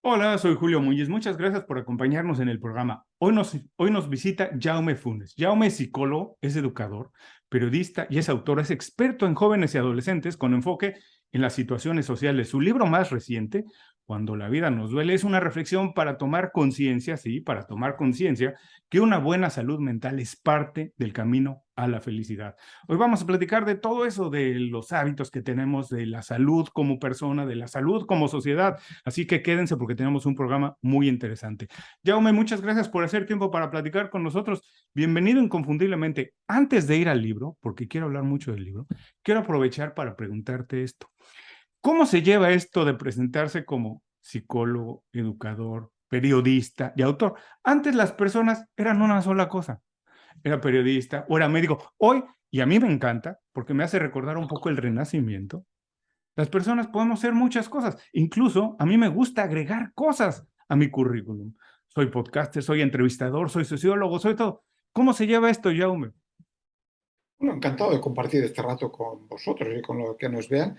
Hola, soy Julio Muñiz. Muchas gracias por acompañarnos en el programa. Hoy nos visita Jaume Funes. Jaume es psicólogo, es educador, periodista y es autor, es experto en jóvenes y adolescentes con enfoque en las situaciones sociales. Su libro más reciente, Cuando la vida nos duele, es una reflexión para tomar conciencia, sí, para tomar conciencia que una buena salud mental es parte del camino a la felicidad. Hoy vamos a platicar de todo eso, de los hábitos que tenemos, de la salud como persona, de la salud como sociedad. Así que quédense porque tenemos un programa muy interesante. Jaume, muchas gracias por hacer tiempo para platicar con nosotros. Bienvenido inconfundiblemente. Antes de ir al libro, porque quiero hablar mucho del libro, quiero aprovechar para preguntarte esto. ¿Cómo se lleva esto de presentarse como psicólogo, educador, periodista y autor? Antes las personas eran una sola cosa. Era periodista o era médico. Hoy, y a mí me encanta, porque me hace recordar un poco el Renacimiento, las personas podemos ser muchas cosas. Incluso a mí me gusta agregar cosas a mi currículum. Soy podcaster, soy entrevistador, soy sociólogo, soy todo. ¿Cómo se lleva esto, Jaume? Bueno, encantado de compartir este rato con vosotros y con los que nos vean.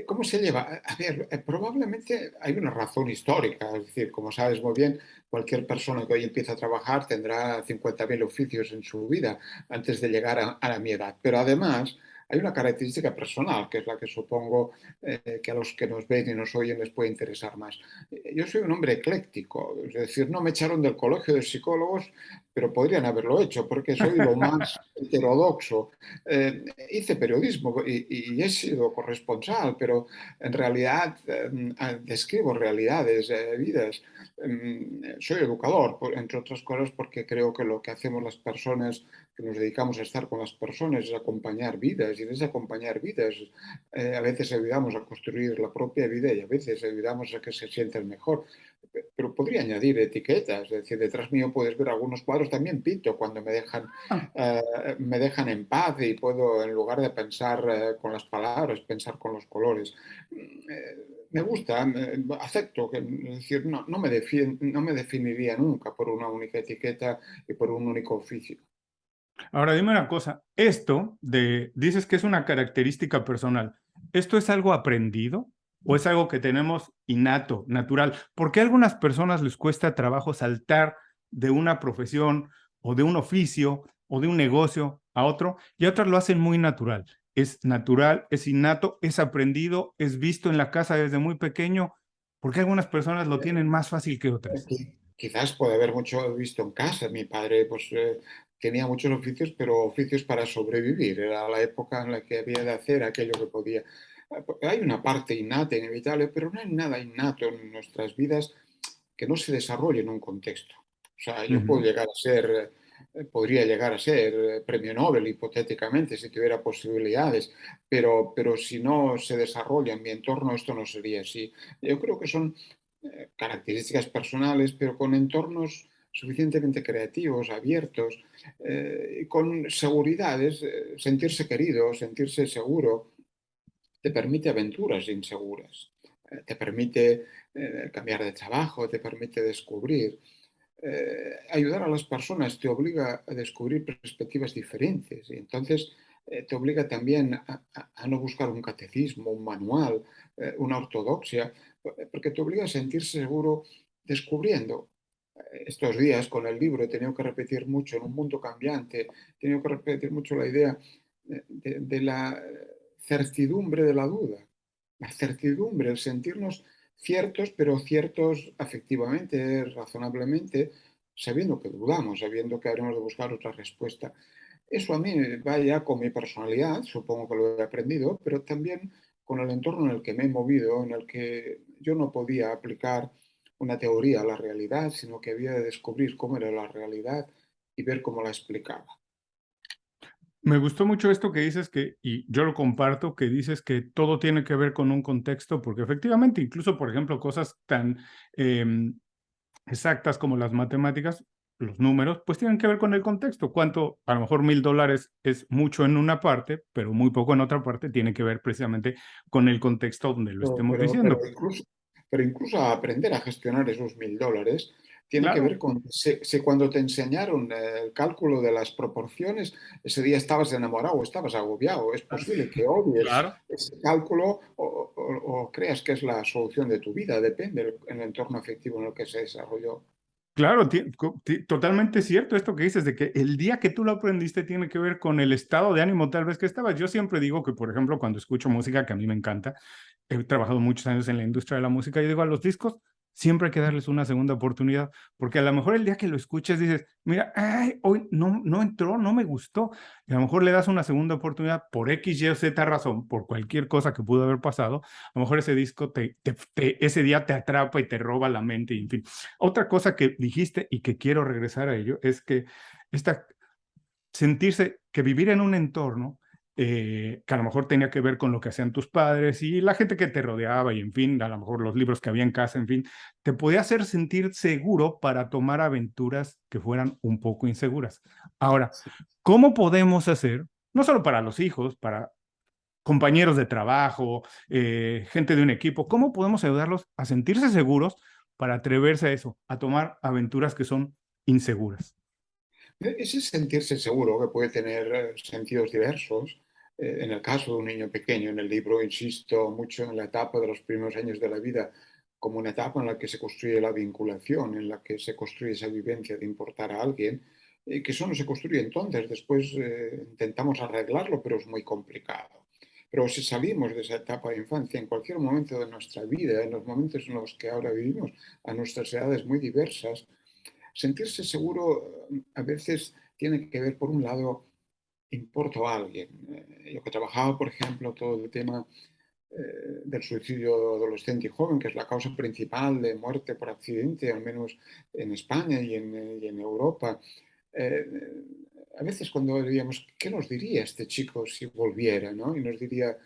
¿Cómo se lleva? A ver, probablemente hay una razón histórica, es decir, como sabes muy bien, cualquier persona que hoy empieza a trabajar tendrá 50.000 oficios en su vida antes de llegar a mi edad. Pero además hay una característica personal, que es la que supongo que a los que nos ven y nos oyen les puede interesar más. Yo soy un hombre ecléctico, es decir, no me echaron del colegio de psicólogos, pero podrían haberlo hecho, porque soy lo más heterodoxo. Hice periodismo y he sido corresponsal, pero en realidad describo realidades, vidas. Soy educador, entre otras cosas, porque creo que lo que hacemos las personas que nos dedicamos a estar con las personas es acompañar vidas, y en ese acompañar vidas a veces ayudamos a construir la propia vida y a veces ayudamos a que se sientan mejor. Pero podría añadir etiquetas, es decir, detrás mío puedes ver algunos cuadros, también pinto cuando Ah, eh, me dejan en paz y puedo, en lugar de pensar con las palabras, pensar con los colores. Me gusta, acepto, que, es decir, no me definiría nunca por una única etiqueta y por un único oficio. ahora dime una cosa. Dices que es una característica personal. ¿Esto es algo aprendido o es algo que tenemos innato, natural? ¿Por qué a algunas personas les cuesta trabajo saltar de una profesión o de un oficio o de un negocio a otro y otras lo hacen muy natural? Es natural, es innato, es aprendido, es visto en la casa desde muy pequeño. ¿Por qué algunas personas lo tienen más fácil que otras? Quizás puede haber mucho visto en casa. Mi padre pues, tenía muchos oficios, pero oficios para sobrevivir. Era la época en la que había de hacer aquello que podía. Hay una parte innata, inevitable, pero no hay nada innato en nuestras vidas que no se desarrolle en un contexto. O sea, yo puedo Ujú. llegar a ser, podría llegar a ser premio Nobel hipotéticamente si tuviera posibilidades, pero si no se desarrolla en mi entorno esto no sería así. Yo creo que son características personales, pero con entornos suficientemente creativos, abiertos, con seguridades, sentirse querido, sentirse seguro, te permite aventuras inseguras, te permite cambiar de trabajo, te permite descubrir. Ayudar a las personas te obliga a descubrir perspectivas diferentes y entonces te obliga también a no buscar un catecismo, un manual, una ortodoxia, porque te obliga a sentirse seguro descubriendo. Estos días con el libro he tenido que repetir mucho en un mundo cambiante, he tenido que repetir mucho la idea de la certidumbre de la duda, la certidumbre, el sentirnos ciertos, pero ciertos afectivamente, razonablemente, sabiendo que dudamos, sabiendo que habremos de buscar otra respuesta. Eso a mí va ya con mi personalidad, supongo que lo he aprendido, pero también con el entorno en el que me he movido, en el que yo no podía aplicar una teoría a la realidad, sino que había de descubrir cómo era la realidad y ver cómo la explicaba. Me gustó mucho esto que dices y yo lo comparto, que dices que todo tiene que ver con un contexto, porque efectivamente, incluso, por ejemplo, cosas tan eh, exactas como las matemáticas, los números, pues tienen que ver con el contexto. Cuánto, a lo mejor $1,000 es mucho en una parte, pero muy poco en otra parte, tiene que ver precisamente con el contexto donde lo Pero, estemos pero, pero diciendo. incluso, pero incluso aprender a gestionar esos $1.000 tiene que ver Claro, con si cuando te enseñaron el cálculo de las proporciones, ese día estabas enamorado o estabas agobiado. Es posible que odies claro. ese cálculo o creas que es la solución de tu vida, depende del entorno afectivo en el que se desarrolló. Claro, totalmente cierto esto que dices, de que el día que tú lo aprendiste tiene que ver con el estado de ánimo tal vez que estabas. Yo siempre digo que, por ejemplo, cuando escucho música, que a mí me encanta, he trabajado muchos años en la industria de la música, y digo, a los discos siempre hay que darles una segunda oportunidad, porque a lo mejor el día que lo escuches dices, mira, ay, hoy no entró, no me gustó, y a lo mejor le das una segunda oportunidad por X, Y o Z razón, por cualquier cosa que pudo haber pasado, a lo mejor ese disco ese día te atrapa y te roba la mente, y en fin. Otra cosa que dijiste y que quiero regresar a ello es que esta, sentirse que vivir en un entorno que a lo mejor tenía que ver con lo que hacían tus padres y la gente que te rodeaba y en fin, a lo mejor los libros que había en casa, en fin, te podía hacer sentir seguro para tomar aventuras que fueran un poco inseguras. Ahora, ¿cómo podemos hacer, no solo para los hijos, para compañeros de trabajo, gente de un equipo, cómo podemos ayudarlos a sentirse seguros para atreverse a eso, a tomar aventuras que son inseguras? Ese sentirse seguro que puede tener sentidos diversos. En el caso de un niño pequeño, en el libro insisto mucho en la etapa de los primeros años de la vida como una etapa en la que se construye la vinculación, en la que se construye esa vivencia de importar a alguien, que eso no se construye entonces. Después intentamos arreglarlo, pero es muy complicado. Pero si salimos de esa etapa de infancia en cualquier momento de nuestra vida, en los momentos en los que ahora vivimos, a nuestras edades muy diversas, sentirse seguro a veces tiene que ver, por un lado, importo a alguien. Yo que he trabajado, por ejemplo, todo el tema del suicidio adolescente y joven, que es la causa principal de muerte por accidente, al menos en España y en Europa. Eh, a veces cuando diríamos, ¿qué nos diría este chico si volviera? ¿No? Y nos diría,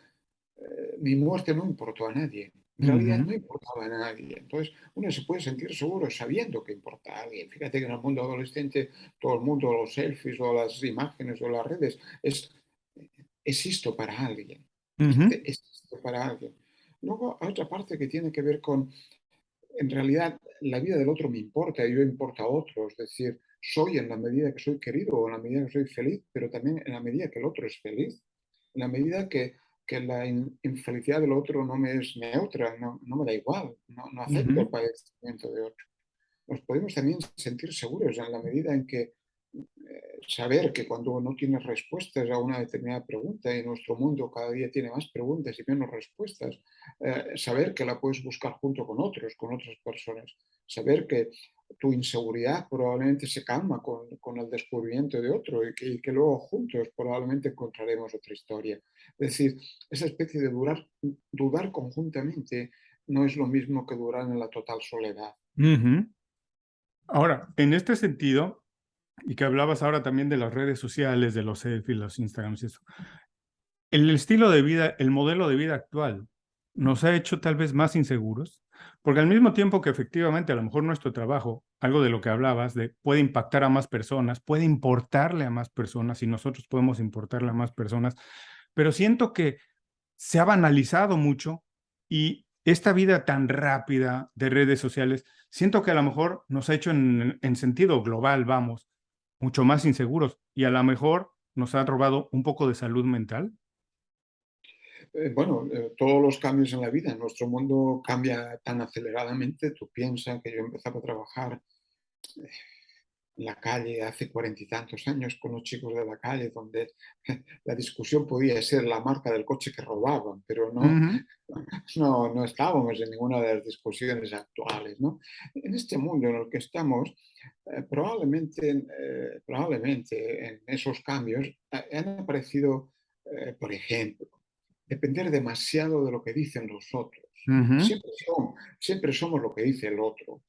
mi muerte no importó a nadie. En realidad Ujú, no importaba a nadie. Entonces uno se puede sentir seguro sabiendo que importa a alguien. Fíjate que en el mundo adolescente todo el mundo, los selfies o las imágenes o las redes, es existo para alguien. ujú, Existo para alguien. Luego hay otra parte que tiene que ver con, en realidad, la vida del otro me importa y yo importa a otro. Es decir, soy en la medida que soy querido o en la medida que soy feliz, pero también en la medida que el otro es feliz. En la medida que la infelicidad del otro no me es neutra, no me da igual, no acepto el ujú, padecimiento de otro. Nos podemos también sentir seguros en la medida en que saber que cuando no tienes respuestas a una determinada pregunta y nuestro mundo cada día tiene más preguntas y menos respuestas, saber que la puedes buscar junto con otros, con otras personas, saber que tu inseguridad probablemente se calma con el descubrimiento de otro y que luego juntos probablemente encontraremos otra historia. Es decir, esa especie de dudar conjuntamente no es lo mismo que durar en la total soledad. ujú. Ahora, en este sentido, y que hablabas ahora también de las redes sociales, de los selfies, los Instagrams y eso, el estilo de vida, el modelo de vida actual nos ha hecho tal vez más inseguros, porque al mismo tiempo que efectivamente a lo mejor nuestro trabajo, algo de lo que hablabas, de puede impactar a más personas, puede importarle a más personas y nosotros podemos importarle a más personas, pero siento que se ha banalizado mucho y esta vida tan rápida de redes sociales, siento que a lo mejor nos ha hecho en sentido global, vamos, mucho más inseguros y a lo mejor nos ha robado un poco de salud mental. Bueno, todos los cambios en la vida, nuestro mundo cambia tan aceleradamente. Tú piensas que yo empezaba a trabajar en la calle hace cuarenta y tantos años con los chicos de la calle, donde la discusión podía ser la marca del coche que robaban, pero Ujú, no estábamos en ninguna de las discusiones actuales, ¿no? En este mundo en el que estamos, probablemente en esos cambios han aparecido, por ejemplo, depender demasiado de lo que dicen los otros. ujú, Siempre somos lo que dice el otro,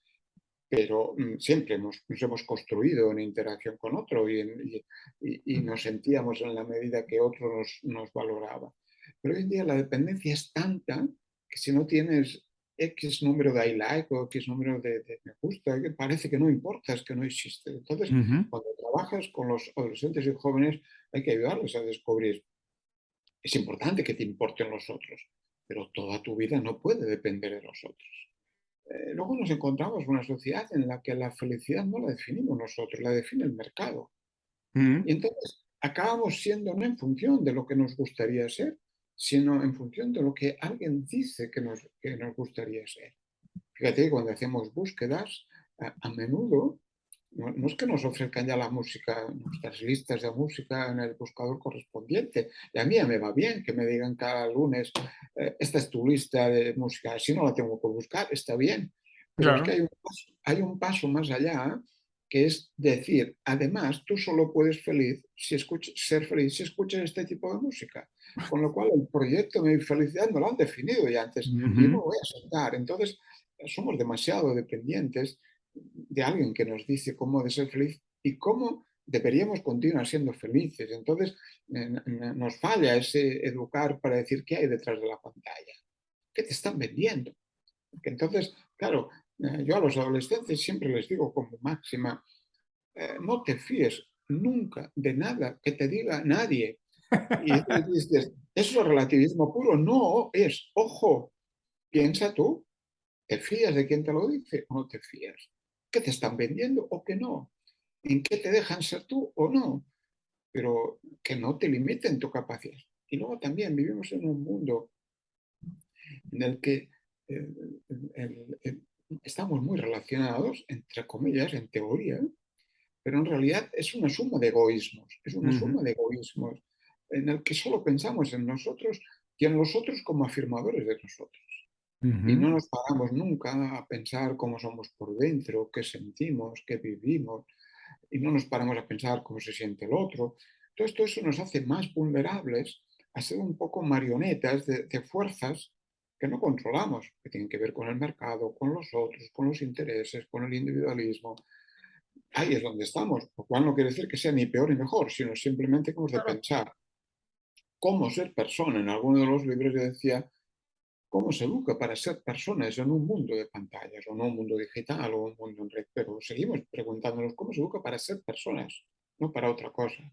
pero siempre nos hemos construido en interacción con otro y nos sentíamos en la medida que otro nos valoraba. Pero hoy en día la dependencia es tanta que si no tienes X número de I like o X número de me gusta, que parece que no importa, es que no existe. Entonces, ujú, cuando trabajas con los adolescentes y jóvenes, hay que ayudarles a descubrir. Es importante que te importen los otros, pero toda tu vida no puede depender de los otros. Luego nos encontramos en una sociedad en la que la felicidad no la definimos nosotros, la define el mercado. ujú, Y entonces acabamos siendo no en función de lo que nos gustaría ser, sino en función de lo que alguien dice que nos gustaría ser. Fíjate, cuando hacemos búsquedas, a menudo no es que nos ofrezcan ya la música, nuestras listas de música en el buscador correspondiente. Y a mí ya me va bien que me digan cada lunes, esta es tu lista de música. Si no la tengo que buscar, está bien. Pero es que Claro. hay un paso más allá, que es decir, además, tú solo puedes ser feliz si escuchas este tipo de música. Con lo cual, el proyecto de mi felicidad no lo han definido ya antes y yo no Ujú. lo voy a aceptar. Entonces, somos demasiado dependientes de alguien que nos dice cómo de ser feliz y cómo deberíamos continuar siendo felices. Entonces, nos falla ese educar para decir qué hay detrás de la pantalla, qué te están vendiendo. Porque entonces, claro, yo a los adolescentes siempre les digo como máxima, no te fíes nunca de nada que te diga nadie. Y entonces dices, ¿eso es relativismo puro? No, es, ojo, piensa tú, ¿te fías de quien te lo dice o no te fías? ¿Qué te están vendiendo o qué no? ¿En qué te dejan ser tú o no? Pero que no te limiten tu capacidad. Y luego también vivimos en un mundo en el que eh, estamos muy relacionados, entre comillas, en teoría, pero en realidad es una suma de egoísmos, es una Ujú. suma de egoísmos en el que solo pensamos en nosotros y en los otros como afirmadores de nosotros. Y Ujú. no nos paramos nunca a pensar cómo somos por dentro, qué sentimos, qué vivimos, y no nos paramos a pensar cómo se siente el otro. Todo eso nos hace más vulnerables a ser un poco marionetas de fuerzas que no controlamos, que tienen que ver con el mercado, con los otros, con los intereses, con el individualismo. Ahí es donde estamos, lo cual no quiere decir que sea ni peor ni mejor, sino simplemente que hemos de Claro. pensar cómo ser persona. En alguno de los libros yo decía, cómo se educa para ser personas en un mundo de pantallas, o en un mundo digital, o un mundo en red, pero seguimos preguntándonos cómo se educa para ser personas, no para otra cosa.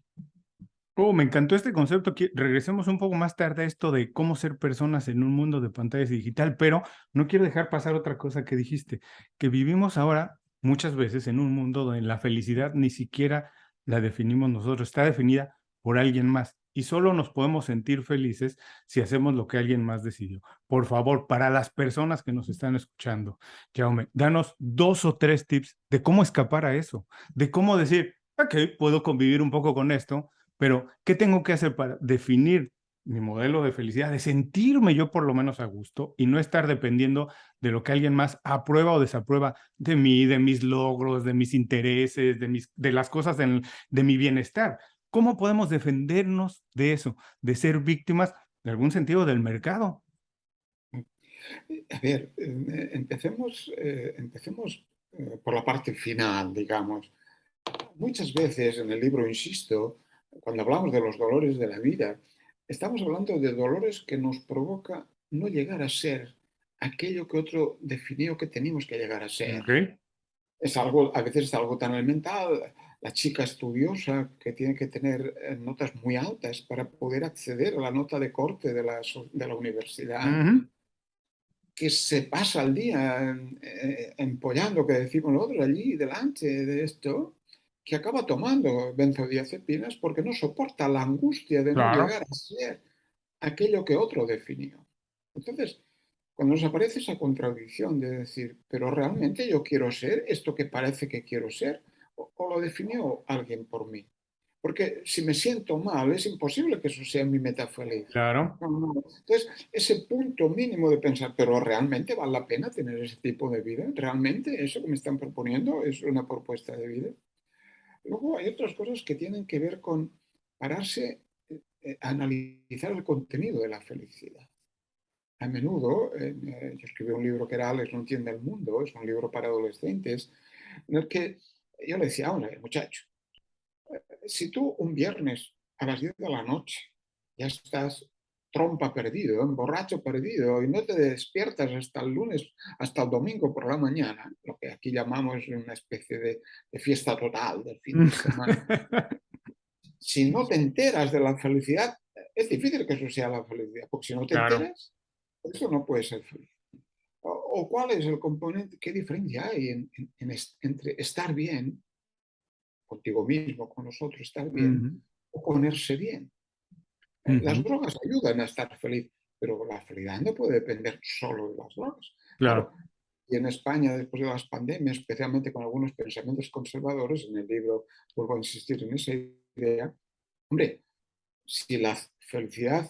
Oh, me encantó este concepto. Regresemos un poco más tarde a esto de cómo ser personas en un mundo de pantallas y digital, pero no quiero dejar pasar otra cosa que dijiste, que vivimos ahora muchas veces en un mundo donde la felicidad ni siquiera la definimos nosotros, está definida por alguien más y solo nos podemos sentir felices si hacemos lo que alguien más decidió. Por favor, para las personas que nos están escuchando, Jaume, danos 2 o 3 tips de cómo escapar a eso, de cómo decir, ok, puedo convivir un poco con esto, pero, ¿qué tengo que hacer para definir mi modelo de felicidad, de sentirme yo por lo menos a gusto y no estar dependiendo de lo que alguien más aprueba o desaprueba de mí, de mis logros, de mis intereses, de las cosas de mi bienestar? ¿Cómo podemos defendernos de eso, de ser víctimas, en algún sentido, del mercado? A ver, empecemos por la parte final, digamos. Muchas veces en el libro, insisto, cuando hablamos de los dolores de la vida, estamos hablando de dolores que nos provoca no llegar a ser aquello que otro definió que teníamos que llegar a ser. ¿Ok? Es algo, a veces es algo tan elemental, la chica estudiosa que tiene que tener notas muy altas para poder acceder a la nota de corte de la universidad, Ujú. que se pasa el día empollando, que decimos nosotros, allí delante de esto, que acaba tomando benzodiazepinas porque no soporta la angustia de no Claro. llegar a ser aquello que otro definió. Entonces, cuando nos aparece esa contradicción de decir, pero realmente yo quiero ser esto que parece que quiero ser, o lo definió alguien por mí. Porque si me siento mal, es imposible que eso sea mi meta feliz. Claro. No, no. Entonces, ese punto mínimo de pensar, pero ¿realmente vale la pena tener ese tipo de vida? ¿Realmente eso que me están proponiendo es una propuesta de vida? Luego hay otras cosas que tienen que ver con pararse a analizar el contenido de la felicidad. A menudo, yo escribí un libro que era Alex no entiende el mundo, es un libro para adolescentes, en el que yo le decía, a ver, muchacho, si tú un viernes a las 10 de la noche ya estás trompa perdido, borracho perdido, y no te despiertas hasta el lunes, hasta el domingo por la mañana, lo que aquí llamamos una especie de fiesta total del fin de semana, si no te enteras de la felicidad, es difícil que eso sea la felicidad, porque si no te Claro. enteras, eso no puede ser feliz. O cuál es el componente, qué diferencia hay entre estar bien contigo mismo, con nosotros, estar bien, Ujú. o ponerse bien. Las Ujú. drogas ayudan a estar feliz, pero la felicidad no puede depender solo de las drogas. Claro. Claro, y en España, después de las pandemias, especialmente con algunos pensamientos conservadores, en el libro vuelvo a insistir en esa idea, hombre, si la felicidad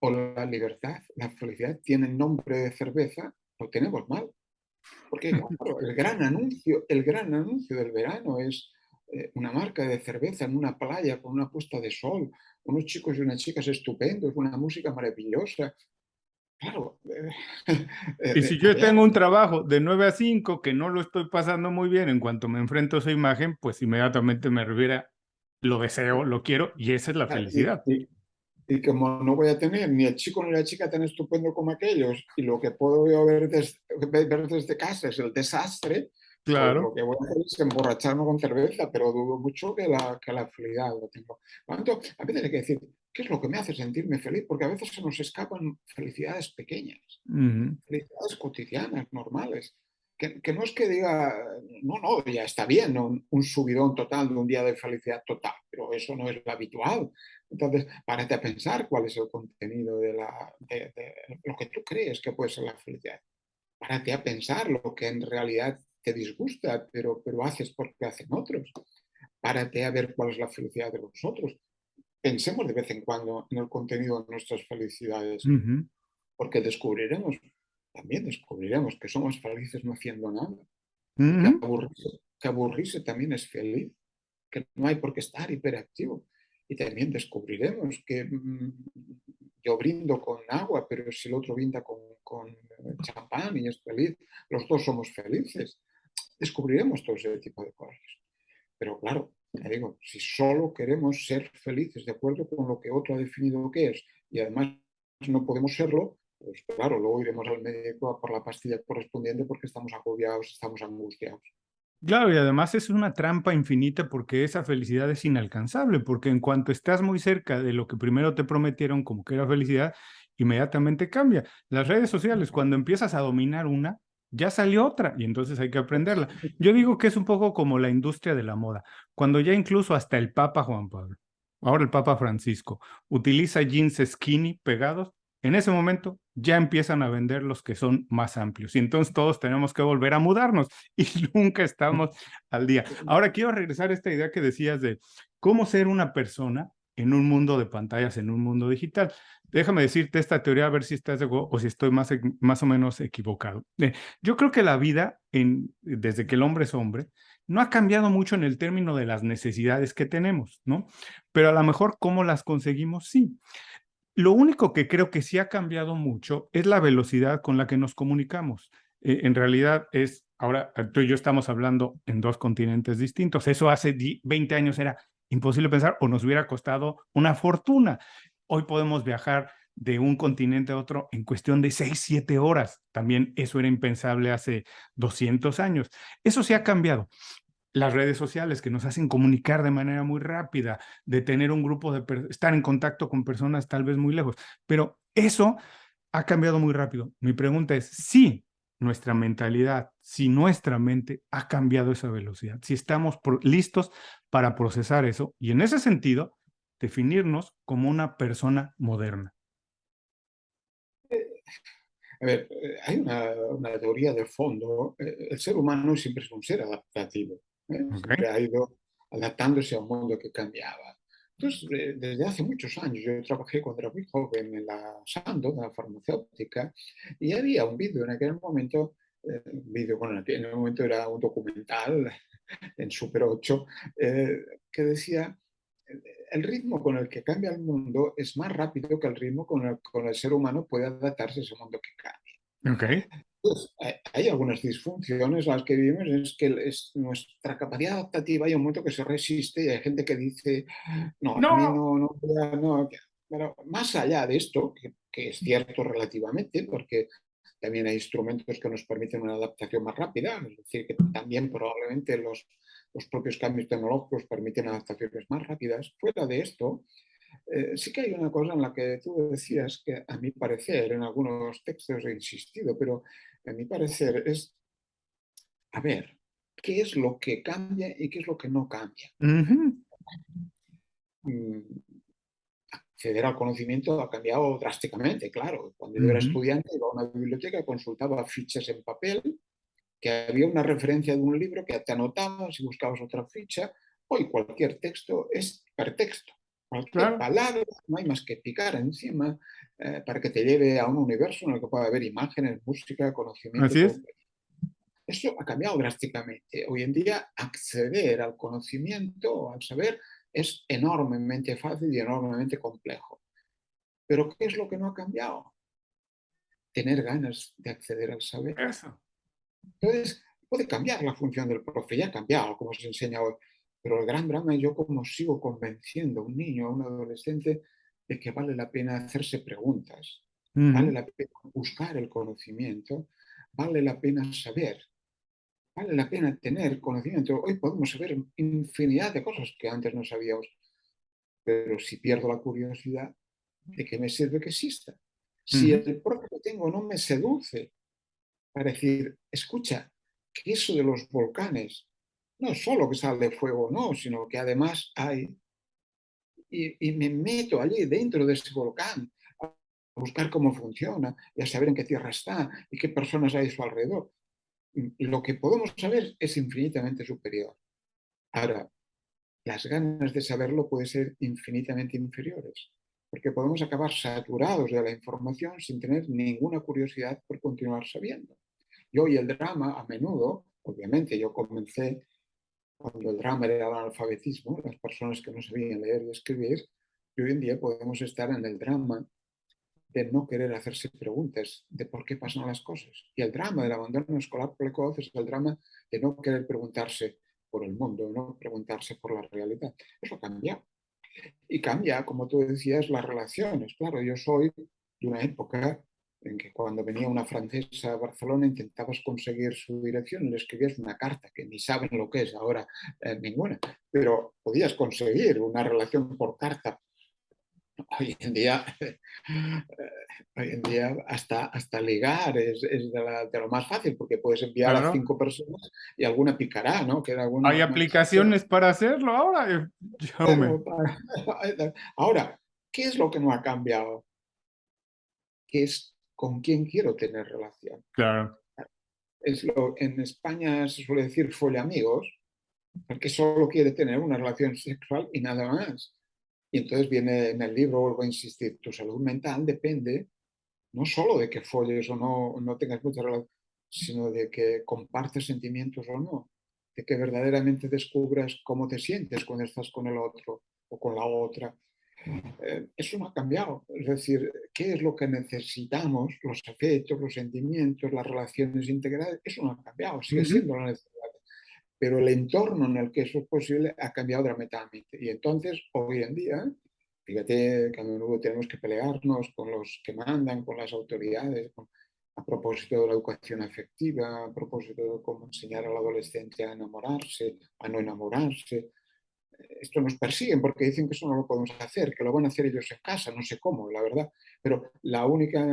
o la libertad, la felicidad tiene nombre de cerveza, lo tenemos mal. Porque, claro, el gran anuncio del verano es una marca de cerveza en una playa con una puesta de sol, unos chicos y unas chicas estupendos, una música maravillosa. Claro, Y si a yo ver, tengo un trabajo de 9 a 5 que no lo estoy pasando muy bien, en cuanto me enfrento a esa imagen, pues inmediatamente me revira, lo deseo, lo quiero, y esa es la felicidad. y como no voy a tener ni el chico ni la chica tan estupendo como aquellos, y lo que puedo yo ver desde casa es el desastre, pues Claro. lo que voy a hacer es emborracharme con cerveza, pero dudo mucho que la felicidad lo tengo. Por lo tanto, a veces hay que decir, ¿qué es lo que me hace sentirme feliz? Porque a veces se nos escapan felicidades pequeñas, Ujú. felicidades cotidianas, normales. Que no es que diga, no, no, ya está bien, ¿no? Un subidón total de un día de felicidad total, pero eso no es lo habitual. Entonces, párate a pensar cuál es el contenido de lo que tú crees que puede ser la felicidad. Párate a pensar lo que en realidad te disgusta, pero haces porque hacen otros. Párate a ver cuál es la felicidad de los otros. Pensemos de vez en cuando en el contenido de nuestras felicidades, Ujú. porque también descubriremos que somos felices no haciendo nada, Ujú. que aburrirse también es feliz, que no hay por qué estar hiperactivo. Y también descubriremos que yo brindo con agua, pero si el otro brinda con champán y es feliz, los dos somos felices. Descubriremos todo ese tipo de cosas. Pero claro, te digo, si solo queremos ser felices de acuerdo con lo que otro ha definido que es, y además no podemos serlo, pues claro, luego iremos al médico a por la pastilla correspondiente porque estamos agobiados, estamos angustiados. Claro, y además es una trampa infinita porque esa felicidad es inalcanzable, porque en cuanto estás muy cerca de lo que primero te prometieron como que era felicidad, inmediatamente cambia. Las redes sociales, cuando empiezas a dominar una, ya salió otra y entonces hay que aprenderla. Yo digo que es un poco como la industria de la moda, cuando ya incluso hasta el Papa Juan Pablo, ahora el Papa Francisco, utiliza jeans skinny pegados, en ese momento ya empiezan a vender los que son más amplios y entonces todos tenemos que volver a mudarnos y nunca estamos al día. Ahora quiero regresar a esta idea que decías de cómo ser una persona en un mundo de pantallas, en un mundo digital. Déjame decirte esta teoría a ver si estás de acuerdo o si estoy más o menos equivocado. Yo creo que la vida, desde que el hombre es hombre, no ha cambiado mucho en el término de las necesidades que tenemos, ¿no? Pero a lo mejor cómo las conseguimos, sí. Lo único que creo que sí ha cambiado mucho es la velocidad con la que nos comunicamos. En realidad es, ahora tú y yo estamos hablando en dos continentes distintos. Eso hace 20 años era imposible pensar o nos hubiera costado una fortuna. Hoy podemos viajar de un continente a otro en cuestión de 6, 7 horas. También eso era impensable hace 200 años. Eso sí ha cambiado. Las redes sociales que nos hacen comunicar de manera muy rápida, de tener un grupo estar en contacto con personas tal vez muy lejos, pero eso ha cambiado muy rápido. Mi pregunta es si nuestra mentalidad, si nuestra mente ha cambiado esa velocidad, si estamos listos para procesar eso y en ese sentido definirnos como una persona moderna. A ver, hay una teoría de fondo. El ser humano siempre es un ser adaptativo. Siempre ¿Ok? ha ido adaptándose a un mundo que cambiaba. Entonces, desde hace muchos años, yo trabajé cuando era muy joven en la Sandoz, la farmacéutica, y había un vídeo en aquel momento, un vídeo, bueno, en el momento era un documental en Super 8, que decía, el ritmo con el que cambia el mundo es más rápido que el ritmo con el ser humano puede adaptarse a ese mundo que cambia. ¿Ok? Pues, hay algunas disfunciones las que vivimos, es que es nuestra capacidad adaptativa hay un momento que se resiste y hay gente que dice, no, a mí No. no, no, no. Pero más allá de esto, que es cierto relativamente, porque también hay instrumentos que nos permiten una adaptación más rápida, es decir, que también probablemente los propios cambios tecnológicos permiten adaptaciones más rápidas. Fuera de esto, sí que hay una cosa en la que tú decías que a mi parecer, en algunos textos he insistido, pero a mi parecer es, a ver, ¿qué es lo que cambia y qué es lo que no cambia? Uh -huh. Mm, acceder al conocimiento ha cambiado drásticamente, claro. Cuando yo era Ujú. estudiante iba a una biblioteca, consultaba fichas en papel, que había una referencia de un libro que te anotabas y buscabas otra ficha. Hoy cualquier texto es hipertexto. Cualquier Claro, palabra, no hay más que picar encima para que te lleve a un universo en el que pueda haber imágenes, música, conocimiento, así todo. es. Eso ha cambiado drásticamente. Hoy en día acceder al conocimiento, al saber, es enormemente fácil y enormemente complejo. Pero ¿qué es lo que no ha cambiado? Tener ganas de acceder al saber. Eso. Entonces, puede cambiar la función del profe, ya ha cambiado, como se enseña hoy, pero el gran drama es yo cómo sigo convenciendo a un niño, a un adolescente, de que vale la pena hacerse preguntas, vale Ujú. la pena buscar el conocimiento, vale la pena saber, vale la pena tener conocimiento. Hoy podemos saber infinidad de cosas que antes no sabíamos, pero si pierdo la curiosidad, ¿de qué me sirve que exista? Si Ujú. el profe que tengo no me seduce para decir, escucha, que eso de los volcanes no es solo que sale fuego, no, sino que además hay, y me meto allí dentro de ese volcán a buscar cómo funciona y a saber en qué tierra está y qué personas hay a su alrededor. Lo que podemos saber es infinitamente superior. Ahora, las ganas de saberlo pueden ser infinitamente inferiores, porque podemos acabar saturados de la información sin tener ninguna curiosidad por continuar sabiendo. Yo y el drama, a menudo, obviamente, yo comencé cuando el drama era el analfabetismo, las personas que no sabían leer y escribir, y hoy en día podemos estar en el drama de no querer hacerse preguntas de por qué pasan las cosas. Y el drama del abandono escolar precoz es el drama de no querer preguntarse por el mundo, no preguntarse por la realidad. Eso cambia. Y cambia, como tú decías, las relaciones. Claro, yo soy de una época en que cuando venía una francesa a Barcelona intentabas conseguir su dirección y le escribías una carta, que ni saben lo que es ahora ninguna, pero podías conseguir una relación por carta. Hoy en día, hoy en día hasta ligar es de lo más fácil, porque puedes enviar a Claro. 5 personas y alguna picará, ¿no? Que era alguna, Hay aplicaciones para hacerlo ahora, Jaume. ahora, ¿qué es lo que no ha cambiado? Que es con quién quiero tener relación. Claro. En España se suele decir follamigos, porque solo quiere tener una relación sexual y nada más. Y entonces viene en el libro, vuelvo a insistir, tu salud mental depende no solo de que folles o no tengas mucha relación, sino de que compartes sentimientos o no, de que verdaderamente descubras cómo te sientes cuando estás con el otro o con la otra. Eso no ha cambiado. Es decir, ¿qué es lo que necesitamos? Los afectos, los sentimientos, las relaciones integrales, eso no ha cambiado, sigue Ujú. siendo la necesidad. Pero el entorno en el que eso es posible ha cambiado dramáticamente. Y entonces, hoy en día, fíjate que a menudo tenemos que pelearnos con los que mandan, con las autoridades, a propósito de la educación afectiva, a propósito de cómo enseñar al adolescente a enamorarse, a no enamorarse. Esto nos persiguen porque dicen que eso no lo podemos hacer, que lo van a hacer ellos en casa, no sé cómo, la verdad. Pero la única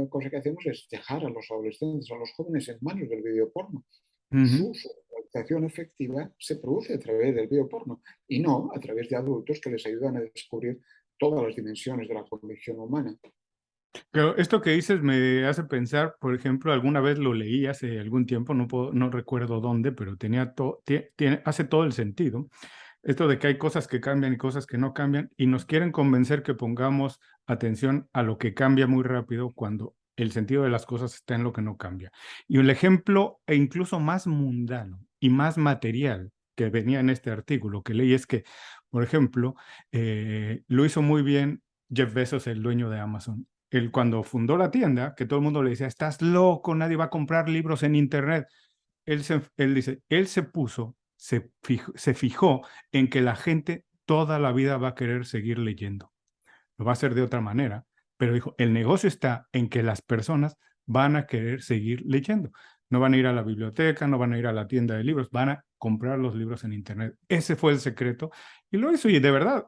cosa que hacemos es dejar a los adolescentes, a los jóvenes en manos del videoporno. Ujú. Su socialización efectiva se produce a través del bioporno y no a través de adultos que les ayudan a descubrir todas las dimensiones de la condición humana. Pero esto que dices me hace pensar, por ejemplo, alguna vez lo leí hace algún tiempo, no recuerdo dónde, pero hace todo el sentido. Esto de que hay cosas que cambian y cosas que no cambian, y nos quieren convencer que pongamos atención a lo que cambia muy rápido cuando el sentido de las cosas está en lo que no cambia. Y el ejemplo, e incluso más mundano y más material que venía en este artículo que leí es que, por ejemplo, lo hizo muy bien Jeff Bezos, el dueño de Amazon. Él cuando fundó la tienda, que todo el mundo le decía, estás loco, nadie va a comprar libros en Internet. Él dice, él se fijó en que la gente toda la vida va a querer seguir leyendo. Lo va a hacer de otra manera, pero dijo, el negocio está en que las personas van a querer seguir leyendo. No van a ir a la biblioteca, no van a ir a la tienda de libros, van a comprar los libros en Internet. Ese fue el secreto y lo hizo. Y de verdad,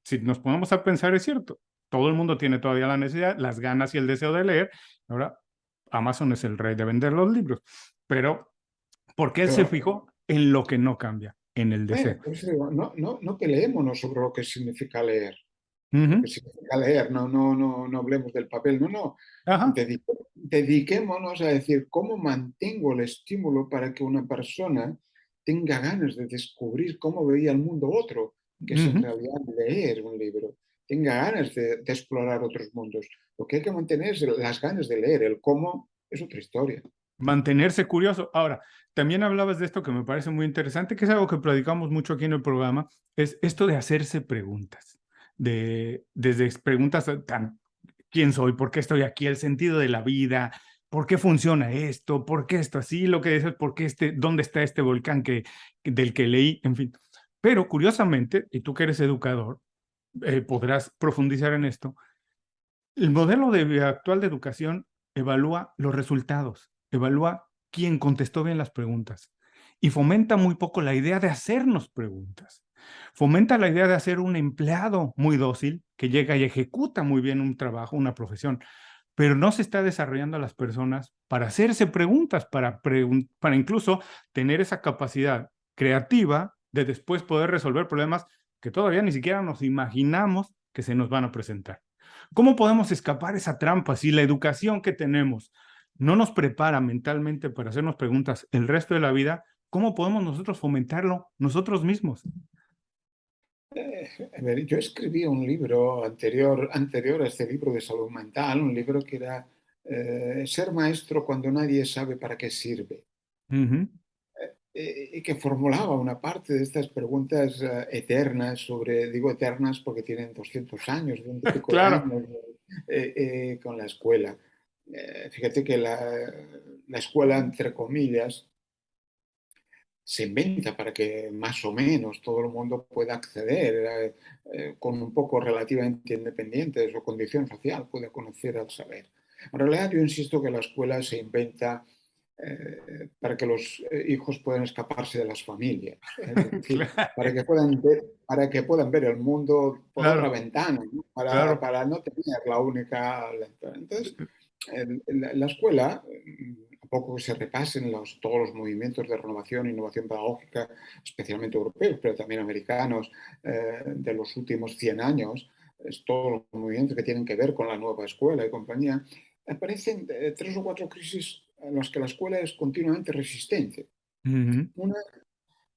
si nos ponemos a pensar, es cierto. Todo el mundo tiene todavía la necesidad, las ganas y el deseo de leer. Ahora, Amazon es el rey de vender los libros, pero porque él se Pero, fijó en lo que no cambia, en el deseo. por eso digo, no peleémonos sobre lo que significa leer. lo Ujú. que significa leer, no hablemos del papel, no, Ajá. dediquémonos a decir cómo mantengo el estímulo para que una persona tenga ganas de descubrir cómo veía el mundo otro, que es en Ujú. realidad leer un libro, tenga ganas de explorar otros mundos. Lo que hay que mantener es las ganas de leer, el cómo es otra historia. Mantenerse curioso. Ahora, también hablabas de esto que me parece muy interesante, que es algo que platicamos mucho aquí en el programa, es esto de hacerse preguntas, desde preguntas tan, ¿quién soy? ¿Por qué estoy aquí? El sentido de la vida, ¿por qué funciona esto? ¿Por qué esto así? Lo que dices, ¿por qué dónde está este volcán del que leí? En fin. Pero curiosamente, y tú que eres educador, podrás profundizar en esto. El modelo actual de educación evalúa los resultados, evalúa quién contestó bien las preguntas y fomenta muy poco la idea de hacernos preguntas. Fomenta la idea de hacer un empleado muy dócil que llega y ejecuta muy bien un trabajo, una profesión, pero no se está desarrollando a las personas para hacerse preguntas, para incluso tener esa capacidad creativa de después poder resolver problemas que todavía ni siquiera nos imaginamos que se nos van a presentar. ¿Cómo podemos escapar esa trampa si la educación que tenemos no nos prepara mentalmente para hacernos preguntas el resto de la vida? ¿Cómo podemos nosotros fomentarlo nosotros mismos? A ver, yo escribí un libro anterior a este libro de salud mental, un libro que era Ser maestro cuando nadie sabe para qué sirve, Ujú. y que formulaba una parte de estas preguntas eternas sobre, digo eternas porque tienen 200 años, 20 y pico de Claro, años con la escuela. Fíjate que la escuela, entre comillas, se inventa para que más o menos todo el mundo pueda acceder con un poco relativamente independiente de su condición social, pueda conocer al saber. En realidad yo insisto que la escuela se inventa para que los hijos puedan escaparse de las familias, es decir, para que puedan ver el mundo por otra claro, ventana, ¿no? para, claro. para no tener la única lectura. Entonces, la escuela, a poco que se repasen todos los movimientos de renovación e innovación pedagógica, especialmente europeos, pero también americanos, de los últimos 100 años, todos los movimientos que tienen que ver con la nueva escuela y compañía, aparecen tres o cuatro crisis en las que la escuela es continuamente resistente. Ujú. Una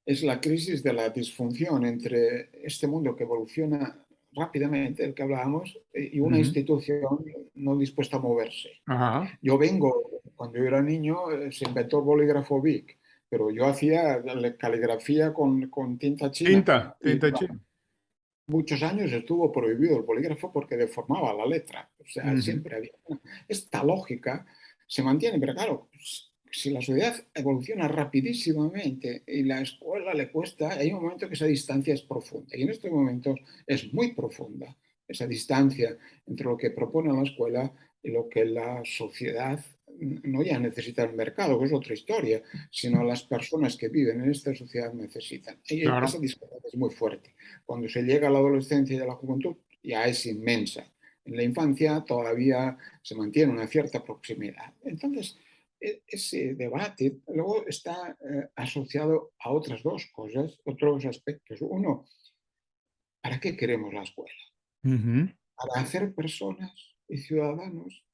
es la crisis de la disfunción entre este mundo que evoluciona rápidamente, del que hablábamos, y una Ujú. institución no dispuesta a moverse. Ajá. Cuando yo era niño, se inventó el bolígrafo Bic, pero yo hacía caligrafía con tinta china Tinta, y tinta china. muchos años estuvo prohibido el bolígrafo porque deformaba la letra. O sea, Ujú. siempre había esta lógica se mantiene, pero claro, si la sociedad evoluciona rapidísimamente y la escuela le cuesta, hay un momento que esa distancia es profunda y en estos momentos es muy profunda esa distancia entre lo que propone la escuela y lo que la sociedad no ya necesita el mercado, que es otra historia, sino las personas que viven en esta sociedad necesitan. Y esa Claro. distancia es muy fuerte. Cuando se llega a la adolescencia y a la juventud, ya es inmensa. En la infancia todavía se mantiene una cierta proximidad. Entonces, ese debate luego está asociado a otras dos cosas, otros aspectos. Uno, ¿para qué queremos la escuela? Ujú. Para hacer personas y ciudadanos,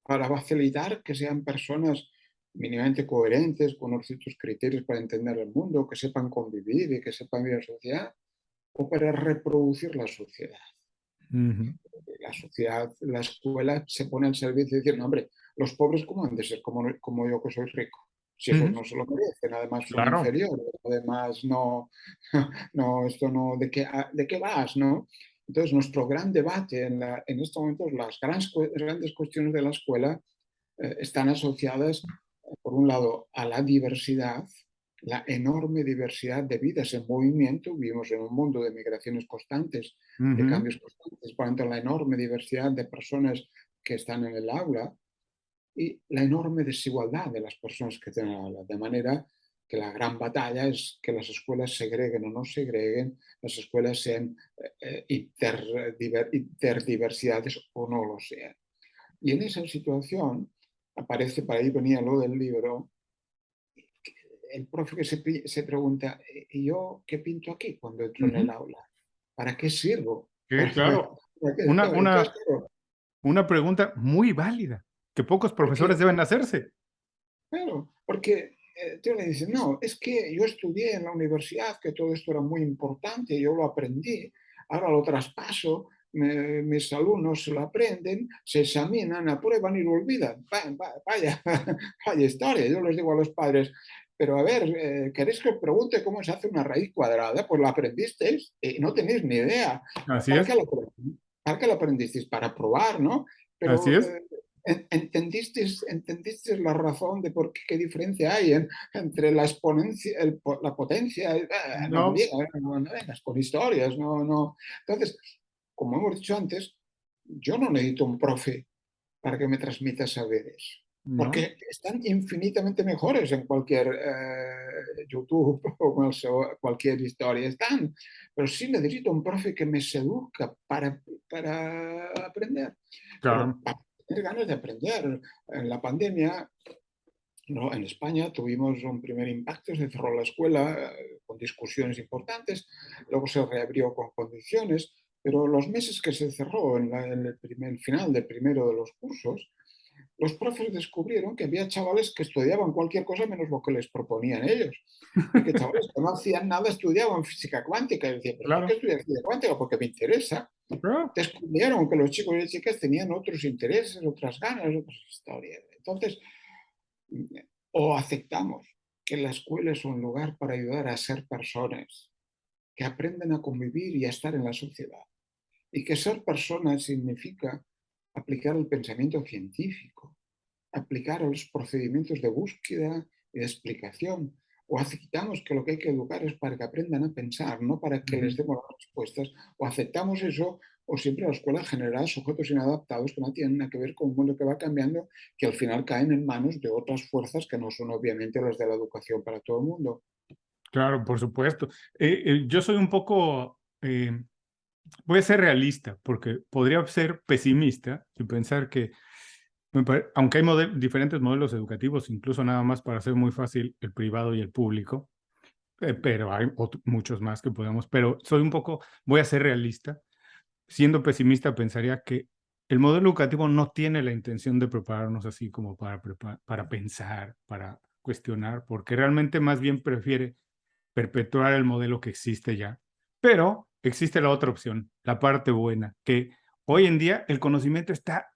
para facilitar que sean personas mínimamente coherentes con los ciertos criterios para entender el mundo, que sepan convivir y que sepan vivir en sociedad, o para reproducir la sociedad. Ujú. La sociedad, la escuela se pone al servicio de decir, no, hombre, los pobres cómo han de ser como yo que soy rico. Si esos Ujú. no se lo merecen, además son Claro. inferiores, además no, no, esto no, ¿de qué vas? ¿No? Entonces, nuestro gran debate en estos momentos, las grandes cuestiones de la escuela están asociadas, por un lado, a la diversidad, la enorme diversidad de vidas en movimiento. Vivimos en un mundo de migraciones constantes, de Ujú. cambios constantes, por lo tanto, la enorme diversidad de personas que están en el aula y la enorme desigualdad de las personas que están en el aula. De manera que la gran batalla es que las escuelas segreguen o no segreguen, las escuelas sean interdiversidades o no lo sean. Y en esa situación aparece, para ahí venía lo del libro, el profe que se pregunta, ¿y yo qué pinto aquí cuando entro en el Ujú. aula? ¿Para qué sirvo? Sí, claro. Una, Entonces, una, claro, una pregunta muy válida que pocos profesores porque deben hacerse. claro, porque tú le dices, no, es que yo estudié en la universidad, que todo esto era muy importante, yo lo aprendí, ahora lo traspaso, mis alumnos se lo aprenden, se examinan, aprueban y lo olvidan. Vaya, vaya historia, yo les digo a los padres, pero a ver, ¿queréis que os pregunte cómo se hace una raíz cuadrada? Pues la aprendisteis y no tenéis ni idea. Así ¿Para qué es, lo aprendí? ¿Para qué lo aprendisteis? Para probar, ¿no? así Pero es. ¿entendiste la razón de por qué, qué diferencia hay entre la exponencia, la potencia? No me No, digas, no vengas con historias, no, no. Entonces, como hemos dicho antes, yo no necesito un profe para que me transmita saberes, no, porque están infinitamente mejores en cualquier YouTube o cualquier historia, están, pero sí necesito un profe que me seduzca para aprender, pero claro. para tener ganas de aprender. En la pandemia, no, en España tuvimos un primer impacto, se cerró la escuela con discusiones importantes, luego se reabrió con condiciones, pero los meses que se cerró en el final del primero de los cursos, los profes descubrieron que había chavales que estudiaban cualquier cosa menos lo que les proponían ellos. Y que chavales que no hacían nada estudiaban física cuántica. Y decían, ¿pero por qué Claro, estudias física cuántica? Porque me interesa. claro, Descubrieron que los chicos y chicas tenían otros intereses, otras ganas, otras historias. Entonces, o aceptamos que la escuela es un lugar para ayudar a ser personas que aprenden a convivir y a estar en la sociedad. Y que ser persona significa aplicar el pensamiento científico, aplicar los procedimientos de búsqueda y de explicación. O aceptamos que lo que hay que educar es para que aprendan a pensar, no para que les ujú, demos las respuestas. O aceptamos eso, o siempre la escuela genera sujetos inadaptados que no tienen nada que ver con un mundo que va cambiando, que al final caen en manos de otras fuerzas que no son obviamente las de la educación para todo el mundo. claro, por supuesto. Yo soy un poco, voy a ser realista, porque podría ser pesimista y pensar que, aunque hay diferentes modelos educativos, incluso nada más para hacer muy fácil el privado y el público, pero hay muchos más que podemos, pero soy un poco, voy a ser realista. Siendo pesimista, pensaría que el modelo educativo no tiene la intención de prepararnos así como para pensar, para cuestionar, porque realmente más bien prefiere perpetuar el modelo que existe ya. Pero existe la otra opción, la parte buena, que hoy en día el conocimiento está